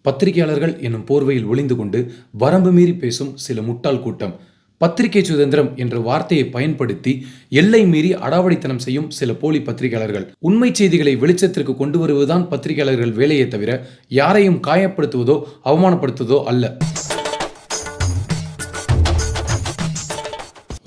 பத்திரிகையாளர்கள் என்னும் போர்வையில் ஒளிந்து கொண்டு வரம்பு மீறி பேசும் சில முட்டாள் கூட்டம். பத்திரிகை சுதந்திரம் என்ற வார்த்தையை பயன்படுத்தி எல்லை மீறி அடாவடித்தனம் செய்யும் சில போலி பத்திரிகையாளர்கள். உண்மை செய்திகளை வெளிச்சத்திற்கு கொண்டு வருவதுதான் பத்திரிகையாளர்கள் வேலையை தவிர யாரையும் காயப்படுத்துவதோ அவமானப்படுத்துவதோ அல்ல.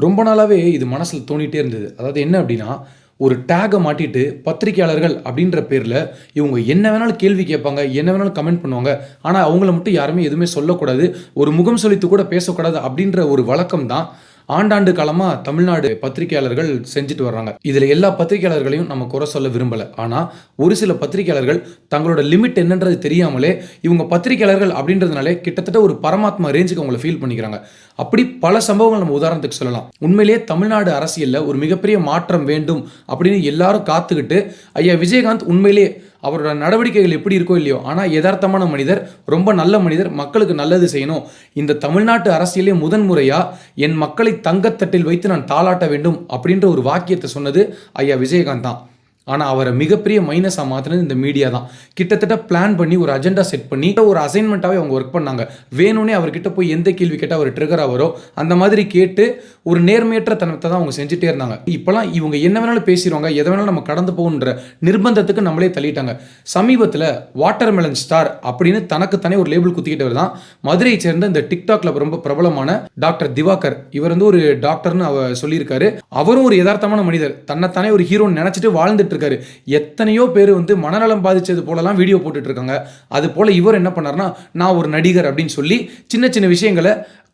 ரொம்ப நாளாவே இது மனசில் தோணிட்டே இருந்தது. அதாவது என்ன அப்படின்னா, ஒரு டேகை மாட்டிட்டு பத்திரிகையாளர்கள் அப்படின்ற பேரில் இவங்க என்ன வேணாலும் கேள்வி கேட்பாங்க, என்ன வேணாலும் கமெண்ட் பண்ணுவாங்க. ஆனால் அவங்கள மட்டும் யாருமே எதுவுமே சொல்லக்கூடாது, ஒரு முகம் சொலித்து கூட பேசக்கூடாது அப்படின்ற ஒரு வழக்கம் தான் ஆண்டாண்டு காலமாக தமிழ்நாடு பத்திரிகையாளர்கள் செஞ்சுட்டு வர்றாங்க. இதில் எல்லா பத்திரிகையாளர்களையும் நம்ம குறை சொல்ல விரும்பலை. ஆனால் ஒரு சில பத்திரிகையாளர்கள் தங்களோட லிமிட் என்னன்றது தெரியாமலே இவங்க பத்திரிகையாளர்கள் அப்படின்றதுனாலே கிட்டத்தட்ட ஒரு பரமாத்மா ரேஞ்சுக்கு அவங்கள ஃபீல் பண்ணிக்கிறாங்க. அப்படி பல சம்பவங்கள் நம்ம உதாரணத்துக்கு சொல்லலாம். உண்மையிலேயே தமிழ்நாடு அரசியலில் ஒரு மிகப்பெரிய மாற்றம் வேண்டும் அப்படின்னு எல்லாரும் காத்துக்கிட்டு ஐயா விஜயகாந்த் உண்மையிலே அவரோட நடவடிக்கைகள் எப்படி இருக்கோ இல்லையோ, ஆனால் யதார்த்தமான மனிதர், ரொம்ப நல்ல மனிதர், மக்களுக்கு நல்லது செய்யணும். இந்த தமிழ்நாட்டு அரசியலே முதன்முறையாக என் மக்களை தங்கத்தட்டில் வைத்து நான் தாளாட்ட வேண்டும் அப்படின்ற ஒரு வாக்கியத்தை சொன்னது ஐயா விஜயகாந்த் தான். ஆனால் அவரை மிகப்பெரிய மைனஸாக மாற்றினது இந்த மீடியா தான். கிட்டத்தட்ட பிளான் பண்ணி ஒரு அஜெண்டா செட் பண்ணி ஒரு அசைன்மெண்ட்டாகவே அவங்க ஒர்க் பண்ணாங்க. வேணும்னே அவர்கிட்ட போய் எந்த கேள்வி கேட்டால் அவர் ட்ரிகராக வரும் அந்த மாதிரி கேட்டு ஒரு நேர்மையற்ற தனத்தை தான் அவங்க செஞ்சுட்டே இருந்தாங்க. இப்போலாம் இவங்க என்ன வேணாலும் பேசிடுவாங்க, எதை வேணாலும் நம்ம கடந்து போகணுன்ற நிர்பந்தத்துக்கு நம்மளே தள்ளிட்டாங்க. சமீபத்தில் வாட்டர்மெலன் ஸ்டார் அப்படின்னு தனக்குத்தானே ஒரு லேபிள் குத்திக்கிட்டவர் தான் மதுரையை சேர்ந்த இந்த டிக்டாக்ல ரொம்ப பிரபலமான டாக்டர் திவாகர். இவர் ஒரு டாக்டர்னு அவர் சொல்லியிருக்காரு. அவரும் ஒரு யதார்த்தமான மனிதர், தன்னைத்தானே ஒரு ஹீரோன்னு நினைச்சிட்டு வாழ்ந்துட்டு இருக்காரு. எத்தனையோ பேர் மனநலம் பாதிச்சது போலலாம் வீடியோ போட்டுட்டு இருக்காங்க. அது போல இவர் என்ன பண்ணார்னா, நான் ஒரு நடிகர் அப்படின்னு சொல்லி சின்ன சின்ன விஷயங்களை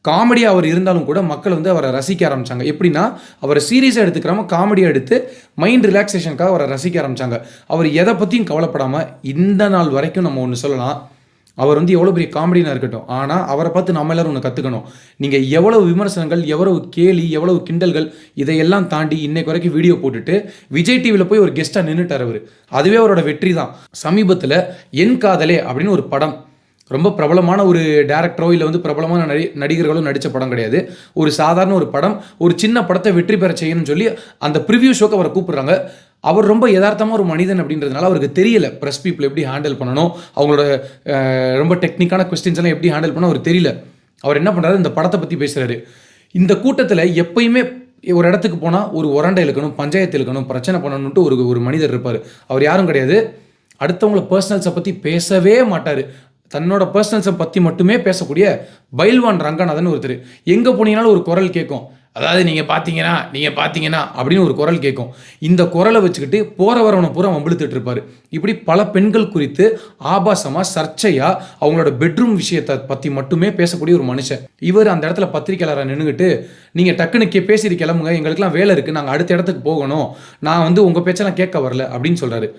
காமெடியாக அவர் இருந்தாலும் கூட மக்கள் அவரை ரசிக்க ஆரம்பித்தாங்க. எப்படின்னா, அவரை சீரியஸாக எடுத்துக்கிறாம காமெடியாக எடுத்து மைண்ட் ரிலாக்ஸேஷனுக்காக அவரை ரசிக்க ஆரம்பித்தாங்க. அவர் எதை பற்றியும் கவலைப்படாமல் இந்த நாள் வரைக்கும் நம்ம ஒன்று சொல்லலாம், அவர் எவ்வளோ பெரிய காமெடியாக இருக்கட்டும், ஆனால் அவரை பார்த்து நம்ம எல்லாரும் ஒன்று கற்றுக்கணும். நீங்கள் எவ்வளவு விமர்சனங்கள், எவ்வளவு கேலி, எவ்வளவு கிண்டல்கள், இதையெல்லாம் தாண்டி இன்னைக்கு வரைக்கும் வீடியோ போட்டுட்டு விஜய் டிவியில் போய் ஒரு கெஸ்ட்டாக நின்றுட்டார் அவர். அதுவே அவரோட வெற்றி தான். சமீபத்தில் என் காதலே அப்படின்னு ஒரு படம், ரொம்ப பிரபலமான ஒரு டேரக்டரோ இல்லை பிரபலமான நடிகர்களோ நடித்த படம் கிடையாது. ஒரு சாதாரண ஒரு படம், ஒரு சின்ன படத்தை வெற்றி பெற செய்யணும்னு சொல்லி அந்த ப்ரிவ்யூ ஷோக்கு அவரை கூப்பிட்றாங்க. அவர் ரொம்ப யதார்த்தமாக ஒரு மனிதன் அப்படின்றதுனால அவருக்கு தெரியல ப்ரெஸ் பீப்புள் எப்படி ஹேண்டில் பண்ணணும், அவங்களோட ரொம்ப டெக்னிக்கான கொஸ்டின்ஸ் எல்லாம் எப்படி ஹேண்டில் பண்ண அவர் தெரியல. அவர் என்ன பண்ணுறாரு, இந்த படத்தை பற்றி பேசுகிறாரு. இந்த கூட்டத்தில் எப்பயுமே ஒரு இடத்துக்கு போனால் ஒரு உரண்டை இழுக்கணும், பஞ்சாயத்து இழுக்கணும், பிரச்சனை பண்ணணுன்ட்டு ஒரு மனிதர் இருப்பார். அவர் யாரும் கிடையாது. அடுத்தவங்கள பர்சனல்ஸை பற்றி பேசவே மாட்டார். தன்னோட பர்சனல்ஸை பற்றி மட்டுமே பேசக்கூடிய பைல்வான் ரங்கநாதன் ஒருத்தர். எங்கே போனீங்கனாலும் ஒரு குரல் கேட்கும், அதாவது நீங்கள் பார்த்தீங்கன்னா அப்படின்னு ஒரு குரல் கேட்கும். இந்த குரலை வச்சுக்கிட்டு போகிற வரவனை பூரா வம்பிழுத்துட்டு இருப்பார். இப்படி பல பெண்கள் குறித்து ஆபாசமாக சர்ச்சையாக அவங்களோட பெட்ரூம் விஷயத்தை பற்றி மட்டுமே பேசக்கூடிய ஒரு மனுஷன். இவர் அந்த இடத்துல பத்திரிக்கையாளராக நின்றுக்கிட்டு, நீங்கள் டக்குன்னு பேசிட்டு கிளம்புங்க, எங்களுக்கெல்லாம் வேலை இருக்குது, நாங்கள் அடுத்த இடத்துக்கு போகணும், நான் உங்கள் பேச்செல்லாம் கேட்க வரல அப்படின்னு சொல்கிறாரு.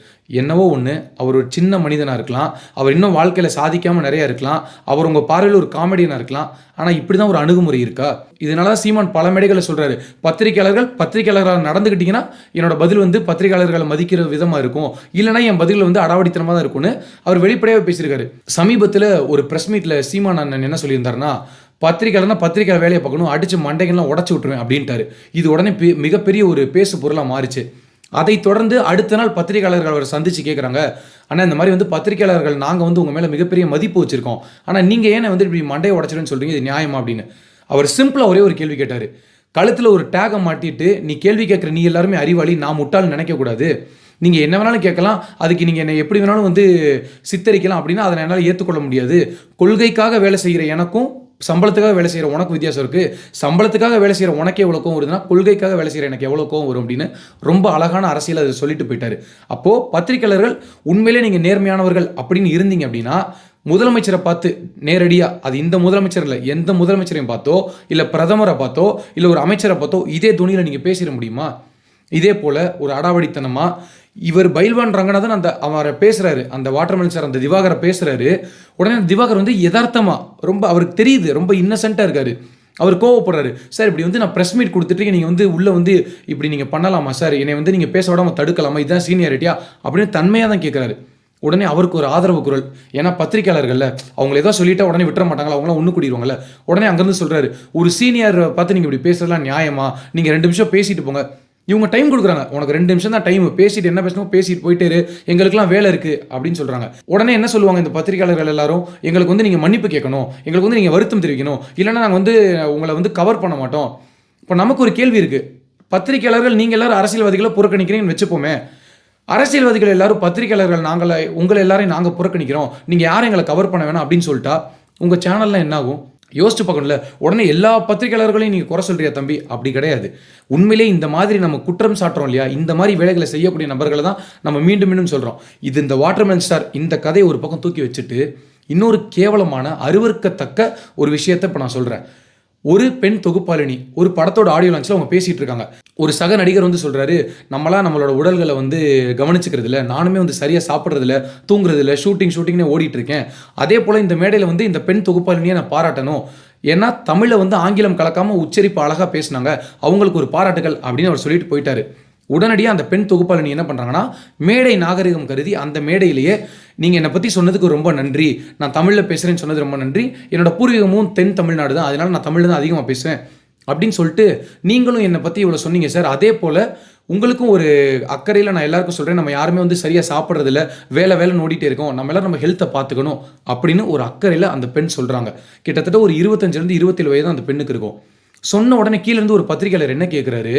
என்னவோ ஒன்று, அவர் ஒரு சின்ன மனிதனாக இருக்கலாம், அவர் இன்னும் வாழ்க்கையில் சாதிக்காமல் நிறையா இருக்கலாம், அவர் உங்கள் பார்வையில் ஒரு காமெடியனாக இருக்கலாம், ஆனால் இப்படி தான் ஒரு அணுகுமுறை இருக்கா? இதனால தான் சீமான் பல மேடைகளை சொல்கிறாரு, பத்திரிகையாளர்களாக நடந்துக்கிட்டிங்கன்னா என்னோட பதில் பத்திரிகையாளர்களை மதிக்கிற விதமாக இருக்கும், இல்லைனா என் பதில் அடாவடித்தனமாக தான் இருக்கும்னு அவர் வெளிப்படையாக பேசியிருக்காரு. சமீபத்தில் ஒரு ப்ரெஸ் மீட்டில் சீமான் அண்ணன் என்ன சொல்லியிருந்தாருன்னா, பத்திரிகையாளர் வேலையை பார்க்கணும், அடித்து மண்டைகள்லாம் உடச்சி விட்டுருவேன் அப்படின்ட்டாரு. இது உடனே மிகப்பெரிய ஒரு பேசு பொருளாக மாறிச்சு. அதை தொடர்ந்து அடுத்த நாள் பத்திரிகையாளர்கள் அவரை சந்தித்து கேட்குறாங்க, ஆனால் இந்த மாதிரி பத்திரிகையாளர்கள் நாங்கள் உங்கள் மேலே மிகப்பெரிய மதிப்பு வச்சுருக்கோம், ஆனால் நீங்கள் ஏன் இப்படி மண்டையை உடச்சிடுன்னு சொல்கிறீங்க, இது நியாயமா அப்படின்னு. அவர் சிம்பிளாக ஒரே ஒரு கேள்வி கேட்டார். கழுத்தில் ஒரு டேகை மாட்டிட்டு நீ கேள்வி கேட்குற நீ எல்லாருமே அறிவாளி, நான் முட்டாள்னு நினைக்கக்கூடாது, நீங்கள் என்ன வேணாலும் கேட்கலாம், அதுக்கு நீங்கள் என்னை எப்படி வேணாலும் சித்தரிக்கலாம் அப்படின்னா அதை என்னால் ஏற்றுக்கொள்ள முடியாது. கொள்கைக்காக வேலை செய்கிற எனக்கும் சம்பளத்துக்காக வேலை செய்கிற உனக்கு வித்தியாசம் இருக்குது. சம்பளத்துக்காக வேலை செய்கிற உனக்கு எவ்வளோ கோவம் வருதுன்னா கொள்கைக்காக வேலை செய்கிற எனக்கு எவ்வளோ கோவம் வரும் அப்படின்னு ரொம்ப அழகான அரசியல் அதை சொல்லிட்டு போயிட்டார். அப்போது பத்திரிகையாளர்கள் உண்மையிலே நீங்கள் நேர்மையானவர்கள் அப்படின்னு இருந்தீங்க அப்படின்னா முதலமைச்சரை பார்த்து நேரடியாக, அது இந்த முதலமைச்சர் இல்லை, எந்த முதலமைச்சரையும் பார்த்தோ இல்லை பிரதமரை பார்த்தோ இல்லை ஒரு அமைச்சரை பார்த்தோ இதே துணியில் நீங்கள் பேசிட முடியுமா? இதே போல் ஒரு அடாவடித்தனமாக இவர் பைல்வான் ரங்கநாதன் அவரை பேசுகிறாரு, அந்த வாட்டர்மெலன் சார் அந்த திவாகரை பேசுகிறாரு. உடனே திவாகர் யதார்த்தமாக ரொம்ப அவருக்கு தெரியுது, ரொம்ப இன்னசென்ட்டாக இருக்காரு. அவர் கோவப்படுறாரு. சார் இப்படி நான் ப்ரெஸ் மீட் கொடுத்துட்டு நீங்கள் உள்ளே இப்படி நீங்கள் பண்ணலாமா சார், என்னை நீங்கள் பேச விடாமல் தடுக்கலாமா, இதுதான் சீனியாரிட்டியா அப்படின்னு தன்மையாக தான் கேட்குறாரு. உடனே அவருக்கு ஒரு ஆதரவு குரல், ஏன்னா பத்திரிகையாளர்கள்ல அவங்க ஏதோ சொல்லிட்டா உடனே விட்டுற மாட்டாங்களா, அவங்களாம் ஒன்று கூடிடுவாங்கல்ல. உடனே அங்கேருந்து சொல்கிறாரு, ஒரு சீனியர் பார்த்து நீங்கள் இப்படி பேசுறதுலாம் நியாயமா, நீங்கள் 2 நிமிஷம் பேசிட்டு போங்க. இவங்க டைம் கொடுக்குறாங்க, உனக்கு 2 நிமிஷம் தான் டைம், பேசிட்டு என்ன பேசணும் பேசிட்டு போயிட்டே இரு, எங்களுக்குலாம் வேலை இருக்குது அப்படின்னு சொல்கிறாங்க. உடனே என்ன சொல்லுவாங்க இந்த பத்திரிகையாளர்கள் எல்லாரும், எங்களுக்கு வந்து நீங்கள் மன்னிப்பு கேட்கணும், எங்களுக்கு வந்து நீங்கள் வருத்தம் தெரிவிக்கணும், இல்லைன்னா நாங்கள் வந்து உங்களை வந்து கவர் பண்ண மாட்டோம். இப்போ நமக்கு ஒரு கேள்வி இருக்குது, பத்திரிகையாளர்கள் நீங்கள் எல்லாரும் அரசியல்வாதிகளை புறக்கணிக்கிறீங்கன்னு வச்சுப்போமே, அரசியல்வாதிகள் எல்லாரும் பத்திரிகையாளர்கள் உங்களை எல்லாரையும் நாங்கள் புறக்கணிக்கிறோம், நீங்கள் யாரும் எங்களை கவர் பண்ண வேணாம் அப்படின்னு சொல்லிட்டா உங்கள் சேனல்லாம் என்ன ஆகும்? யோசிச்சு பார்க்கணும்ல. உடனே எல்லா பத்திரிகையாளர்களையும் நீங்கள் குறை சொல்கிறியா தம்பி? அப்படி கிடையாது. உண்மையிலே இந்த மாதிரி நம்ம குற்றம் சாட்டுறோம் இல்லையா, இந்த மாதிரி வேலைகளை செய்யக்கூடிய நபர்களை தான் நம்ம மீண்டும் மீண்டும் சொல்கிறோம். இது இந்த வாட்டர்மெலன் ஸ்டார் இந்த கதையை ஒரு பக்கம் தூக்கி வச்சுட்டு இன்னொரு கேவலமான அருவருக்கத்தக்க ஒரு விஷயத்தை இப்போ நான் சொல்கிறேன். ஒரு பெண் தொகுப்பாளினி ஒரு படத்தோட ஆடியோ லான்ச்சில் அவங்க பேசிகிட்டு இருக்காங்க. ஒரு சக நடிகர் வந்து சொல்கிறாரு, நம்மளாம் நம்மளோட உடல்களை வந்து கவனிச்சுக்கிறது இல்லை, நானுமே வந்து சரியாக சாப்பிட்றதில்ல, தூங்குறதில்ல, ஷூட்டிங்னே ஓடிட்டுருக்கேன். அதே போல் இந்த மேடையில் வந்து இந்த பெண் தொகுப்பாளினியை நான் பாராட்டணும், ஏன்னா தமிழை வந்து ஆங்கிலம் கலக்காமல் உச்சரிப்பு அழகாக பேசினாங்க, அவங்களுக்கு ஒரு பாராட்டுகள் அப்படின்னு அவர் சொல்லிட்டு போயிட்டாரு. உடனடியாக அந்த பெண் தொகுப்பாளினி என்ன பண்ணுறாங்கன்னா, மேடை நாகரிகம் கருதி அந்த மேடையிலேயே நீங்கள் என்னை பற்றி சொன்னதுக்கு ரொம்ப நன்றி, நான் தமிழில் பேசுகிறேன்னு சொன்னது ரொம்ப நன்றி, என்னோட பூர்வீகமும் தென் தமிழ்நாடு தான், அதனால் நான் தமிழில் தான் அதிகமாக பேசுவேன் அப்படின்னு சொல்லிட்டு, நீங்களும் என்னை பற்றி இவ்வளோ சொன்னீங்க சார், அதே போல் உங்களுக்கும் ஒரு அக்கறையில் நான் எல்லாருக்கும் சொல்கிறேன், நம்ம யாருமே வந்து சரியாக சாப்பிட்றதில்ல, வேலைன்னு ஓடிட்டே இருக்கோம், நம்ம எல்லோரும் நம்ம ஹெல்த்தை பார்த்துக்கணும் அப்படின்னு ஒரு அக்கறையில் அந்த பெண் சொல்கிறாங்க. கிட்டத்தட்ட ஒரு 25 27 வயது அந்த பெண்ணுக்கு இருக்கும். சொன்ன உடனே கீழேருந்து ஒரு பத்திரிகையாளர் என்ன கேட்குறாரு,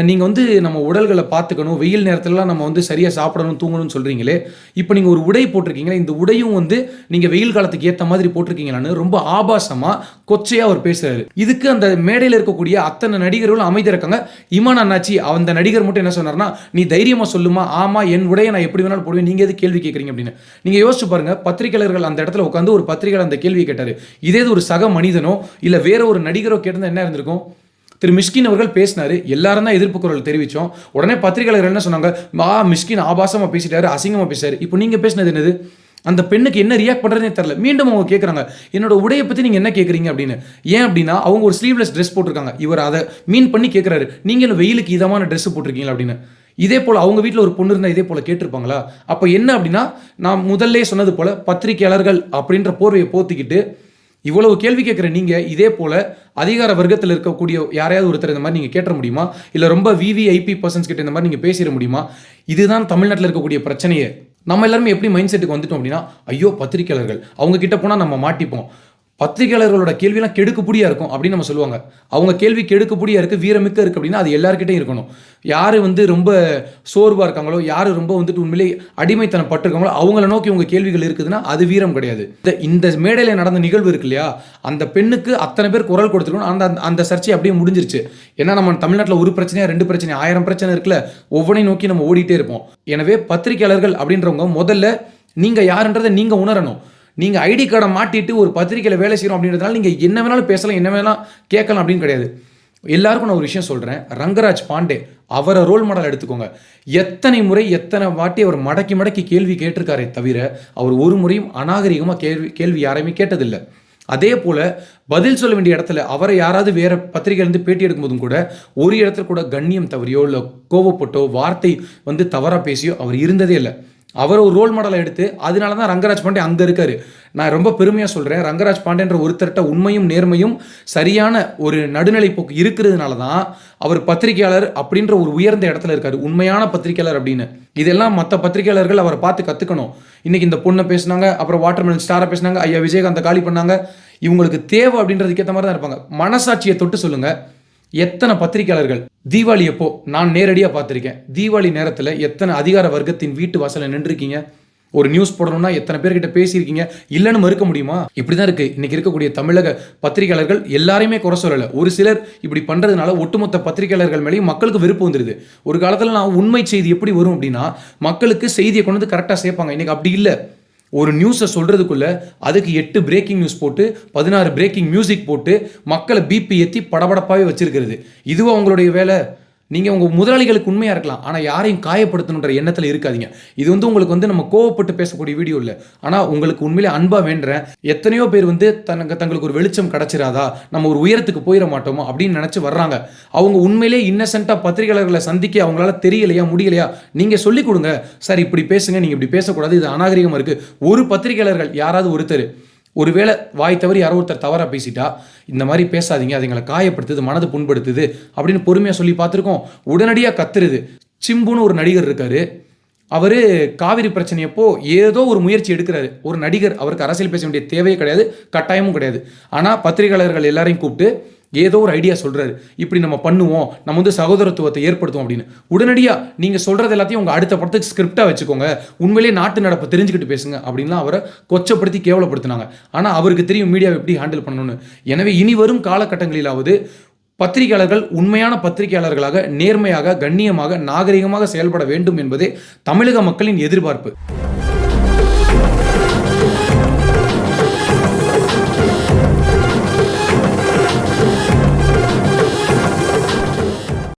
நீங்கள் வந்து நம்ம உடல்களை பார்த்துக்கணும், வெயில் நேரத்துலலாம் நம்ம வந்து சரியாக சாப்பிடணும் தூங்கணும்னு சொல்கிறீங்களே, இப்போ நீங்கள் ஒரு உடை போட்டிருக்கீங்களே, இந்த உடையும் வந்து நீங்கள் வெயில் காலத்துக்கு ஏற்ற மாதிரி போட்டிருக்கீங்களான்னு ரொம்ப ஆபாசமாக கொச்சையாக அவர் பேசுகிறாரு. இதுக்கு அந்த மேடையில் இருக்கக்கூடிய அத்தனை நடிகர்களும் அமைதி இருக்காங்க. இமான் அண்ணாச்சி அந்த நடிகர் மட்டும் என்ன சொன்னார்னா, நீ தைரியமாக சொல்லுமா, ஆமாம் என் உடையை நான் எப்படி வேணாலும் போடுவேன், நீங்கள் எது கேள்வி கேட்குறீங்க அப்படின்னு. நீங்கள் யோசிச்சு பாருங்கள், பத்திரிகையாளர்கள் அந்த இடத்துல உட்காந்து ஒரு பத்திரிகையாளர் அந்த கேள்வி கேட்டார். இதே ஒரு சக மனிதனோ இல்லை வேற ஒரு நடிகரோ கேட்டிருந்தா என்ன இருந்திருக்கும்? திரு மிஷ்கின் அவர்கள் பேசினார், எல்லாரும் தான் எதிர்ப்பு குரல் தெரிவித்தோம். உடனே பத்திரிகையாளர்கள் என்ன சொன்னாங்க, மிஷ்கின் ஆபாசமாக பேசிட்டாரு, அசிங்கமாக பேசிட்டாரு. இப்போ நீங்கள் பேசினது என்னது? அந்த பெண்ணுக்கு என்ன ரியாக்ட் பண்ணுறதுனே தெரில. மீண்டும் அவங்க கேட்குறாங்க, என்னோட உடையை பற்றி நீங்கள் என்ன கேட்குறீங்க அப்படின்னு. ஏன் அப்படின்னா அவங்க ஒரு ஸ்லீவ்லெஸ் ட்ரெஸ் போட்டிருக்காங்க, இவர் அதை மீன் பண்ணி கேட்குறாரு, நீங்கள் வெயிலுக்கு இதமான ட்ரெஸ் போட்டிருக்கீங்களா அப்படின்னு. இதே போல் அவங்க வீட்டில் ஒரு பொண்ணு இருந்தால் இதே போல் கேட்டிருப்பாங்களா? அப்போ என்ன அப்படின்னா, நான் முதல்ல சொன்னது போல் பத்திரிகையாளர்கள் அப்படின்ற போர்வையை போத்திக்கிட்டு இவ்வளவு கேள்வி கேட்குற நீங்கள் இதே போல் அதிகார வர்க்கத்தில் இருக்கக்கூடிய யாரையாவது ஒருத்தர் இந்த மாதிரி நீங்கள் கேட்ட முடியுமா? இல்லை ரொம்ப விவிஐபி பர்சன்ஸ் கிட்ட இந்த மாதிரி நீங்கள் பேசிட முடியுமா? இதுதான் தமிழ்நாட்டில் இருக்கக்கூடிய பிரச்சனையே. நம்ம எல்லாருமே எப்படி மைண்ட் செட்டுக்கு வந்துட்டோம் அப்படின்னா, ஐயோ பத்திரிகையாளர்கள் அவங்க கிட்ட போனால் நம்ம மாட்டிப்போம், பத்திரிகையாளர்களோட கேள்வியெல்லாம் கெடுக்குப்படியாக இருக்கும் அப்படின்னு நம்ம சொல்லுவாங்க. அவங்க கேள்வி கெடுக்குப்படியாக இருக்குது, வீரமிக்க இருக்குது அப்படின்னா அது எல்லாருக்கிட்டையும் இருக்கணும். யார் வந்து ரொம்ப சோர்வாக இருக்காங்களோ, யார் ரொம்ப வந்துட்டு உண்மையிலே அடிமைத்தனம் பட்டிருக்காங்களோ அவங்கள நோக்கி உங்கள் கேள்விகள் இருக்குதுன்னா அது வீரம் கிடையாது. இந்த மேடையில் நடந்த நிகழ்வு இருக்கு இல்லையா, அந்த பெண்ணுக்கு அத்தனை பேர் குரல் கொடுத்துருக்கணும். அந்த சர்ச்சை அப்படியே முடிஞ்சிருச்சு. ஏன்னா நம்ம தமிழ்நாட்டில் ஒரு பிரச்சனையா 2 பிரச்சனை 1000 பிரச்சனை இருக்குல்ல, ஒவ்வொன்றையும் நோக்கி நம்ம ஓடிட்டே இருப்போம். எனவே பத்திரிகையாளர்கள் அப்படின்றவங்க முதல்ல நீங்கள் யாருன்றதை நீங்கள் உணரணும். நீங்கள் ஐடி கார்டை மாட்டிட்டு ஒரு பத்திரிகையில் வேலை செய்கிறோம் அப்படின்றதுனால நீங்கள் என்ன வேணாலும் பேசலாம், என்ன வேணாலும் கேட்கலாம் அப்படின்னு கிடையாது. எல்லாருக்கும் நான் ஒரு விஷயம் சொல்கிறேன், ரங்கராஜ் பாண்டே அவரை ரோல் மாடல் எடுத்துக்கோங்க. எத்தனை வாட்டி அவர் மடக்கி கேள்வி கேட்டிருக்காரே தவிர அவர் ஒரு முறையும் அநாகரிகமாக கேள்வி யாரையுமே கேட்டதில்லை. அதே போல் பதில் சொல்ல வேண்டிய இடத்துல அவரை யாராவது வேறு பத்திரிகையிலேருந்து பேட்டி எடுக்கும்போதும் கூட ஒரு இடத்துல கூட கண்ணியம் தவறியோ இல்லை கோவப்பட்டோ வார்த்தை வந்து தவறாக பேசியோ அவர் இருந்ததே இல்லை. அவர் ஒரு ரோல் மாடலை எடுத்து அதனால தான் ரங்கராஜ் பாண்டே அங்கே இருக்காரு. நான் ரொம்ப பெருமையாக சொல்கிறேன், ரங்கராஜ் பாண்டேன்ற ஒருத்தர்கிட்ட உண்மையும் நேர்மையும் சரியான ஒரு நடுநிலை போக்கு இருக்கிறதுனால தான் அவர் பத்திரிகையாளர் அப்படின்ற ஒரு உயர்ந்த இடத்துல இருக்காரு, உண்மையான பத்திரிகையாளர் அப்படின்னு. இதெல்லாம் மற்ற பத்திரிகையாளர்கள் அவரை பார்த்து கற்றுக்கணும். இன்றைக்கி இந்த பொண்ணை பேசினாங்க, அப்புறம் வாட்டர்மெலன் ஸ்டாரை பேசினாங்க, ஐயா விஜயகாந்தை காலி பண்ணாங்க. இவங்களுக்கு தேவை அப்படின்றதுக்கு ஏற்ற மாதிரி தான் இருப்பாங்க. மனசாட்சியை தொட்டு சொல்லுங்கள், எத்தனை பத்திரிகையாளர்கள் தீபாவளி அப்போ நான் நேரடியாக பார்த்துருக்கேன், தீபாவளி நேரத்தில் எத்தனை அதிகார வர்க்கத்தின் வீட்டு வாசலில் நின்றுருக்கீங்க, ஒரு நியூஸ் போடணும்னா எத்தனை பேர்கிட்ட பேசியிருக்கீங்க, இல்லைன்னு மறுக்க முடியுமா? இப்படி தான் இருக்குது இன்றைக்கி இருக்கக்கூடிய தமிழக பத்திரிகையாளர்கள். எல்லாரையுமே குறை சொல்லலை, ஒரு சிலர் இப்படி பண்ணுறதுனால ஒட்டுமொத்த பத்திரிகையாளர்கள் மேலேயும் மக்களுக்கு வெறுப்பு வந்துடுது. ஒரு காலத்தில் நான் உண்மை செய்தி எப்படி வரும் அப்படின்னா மக்களுக்கு செய்தியை கொண்டு வந்து கரெக்டாக சேர்ப்பாங்க. இன்றைக்கி அப்படி இல்லை. ஒரு நியூஸை சொல்கிறதுக்குள்ளே அதுக்கு 8 பிரேக்கிங் நியூஸ் போட்டு 16 பிரேக்கிங் மியூசிக் போட்டு மக்களை பிபி ஏற்றி படபடப்பாகவே வச்சிருக்கிறது. இதுவும் அவங்களுடைய வேலை. நீங்கள் உங்கள் முதலாளிகளுக்கு உண்மையாக இருக்கலாம், ஆனால் யாரையும் காயப்படுத்தணுன்ற எண்ணத்தில் இருக்காதீங்க. இது வந்து உங்களுக்கு வந்து நம்ம கோவப்பட்டு பேசக்கூடிய வீடியோ இல்லை, ஆனால் உங்களுக்கு உண்மையிலே அன்பாக வேண்டுறேன். எத்தனையோ பேர் வந்து தங்களுக்கு ஒரு வெளிச்சம் கிடச்சிராதா, நம்ம ஒரு உயரத்துக்கு போயிட மாட்டோமோ அப்படின்னு நினச்சி வர்றாங்க. அவங்க உண்மையிலே இன்னசென்ட்டாக பத்திரிகையாளர்களை சந்திக்க அவங்களால தெரியலையா முடியலையா, நீங்கள் சொல்லிக் கொடுங்க, சார் இப்படி பேசுங்க, நீங்கள் இப்படி பேசக்கூடாது, இது அநாகரிகமாக இருக்குது. ஒரு பத்திரிகையாளர்கள் யாராவது ஒருத்தர் ஒருவேளை வாய் தவறி யாரோ ஒருத்தர் தவறாக பேசிட்டா, இந்த மாதிரி பேசாதீங்க, அது எங்களை காயப்படுத்துது, மனது புண்படுத்துது அப்படின்னு பொறுமையாக சொல்லி பார்த்துருக்கோம். உடனடியாக கத்துருது. சிம்புன்னு ஒரு நடிகர் இருக்காரு. அவர் காவிரி பிரச்சனையப்போ ஏதோ ஒரு முயற்சி எடுக்கிறாரு. ஒரு நடிகர், அவருக்கு அரசியல் பேச வேண்டிய தேவையே கிடையாது, கட்டாயமும் கிடையாது. ஆனால் பத்திரிகையாளர்கள் எல்லாரையும் கூப்பிட்டு ஏதோ ஒரு ஐடியா சொல்கிறாரு. இப்படி நம்ம பண்ணுவோம், நம்ம வந்து சகோதரத்துவத்தை ஏற்படுத்துவோம் அப்படின்னு. உடனடியாக நீங்கள் சொல்கிறது எல்லாத்தையும் உங்கள் அடுத்த படத்துக்கு ஸ்கிரிப்டாக வச்சுக்கோங்க, உண்மையிலேயே நாட்டு நடப்பை தெரிஞ்சுக்கிட்டு பேசுங்க அப்படின்லாம் அவரை கொச்சப்படுத்தி கேவலப்படுத்தினாங்க. ஆனால் அவருக்கு தெரியும் மீடியாவை எப்படி ஹேண்டில் பண்ணணும்னு. எனவே இனி வரும் காலகட்டங்களிலாவது பத்திரிகையாளர்கள் உண்மையான பத்திரிகையாளர்களாக, நேர்மையாக, கண்ணியமாக, நாகரிகமாக செயல்பட வேண்டும் என்பதே தமிழக மக்களின் எதிர்பார்ப்பு.